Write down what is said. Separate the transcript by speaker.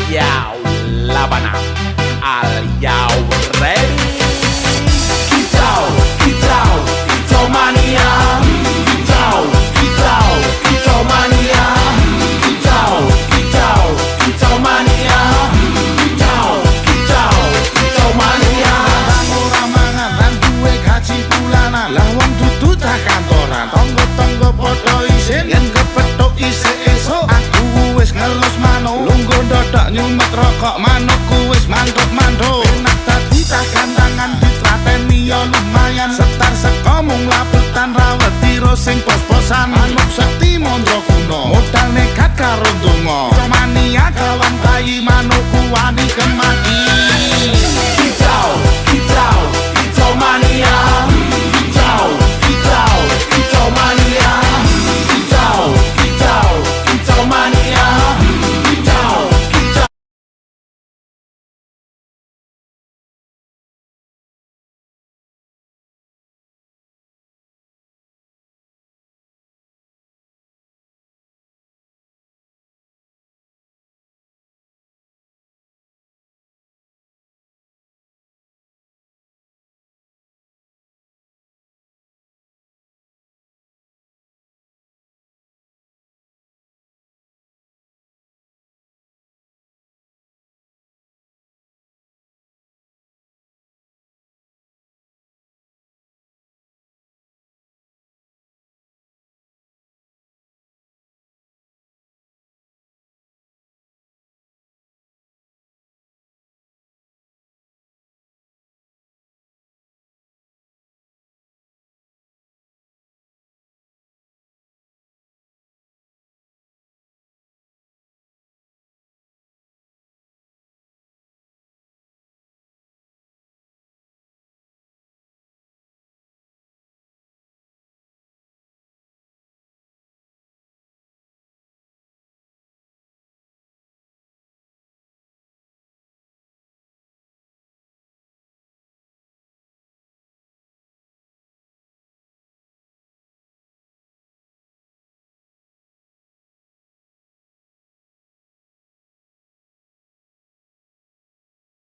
Speaker 1: Yo, Labana, are you ready? Kicau, kicau, kicau mania. Kicau, kicau, kicau mania. Kicau, kicau, kicau mania. Kicau, kicau, kicau mania.
Speaker 2: Ora mangan lan duwe gaji bulanan, lah wong dudu tak kantoran. Tonggo-tonggo padha isin yen kepethuk isih esuk. Aku wis ngelus manuk, lungguh ndodok nyumet rokok manukku wis mantuk-mantuk. Enak dadi tak gantangan ditrateni ya lumayan. Setar seko mung laputan rawet tiro sing pos-posan. Manuk sekti mondro kuno, modal nekat karo donga. Mania kawan bayi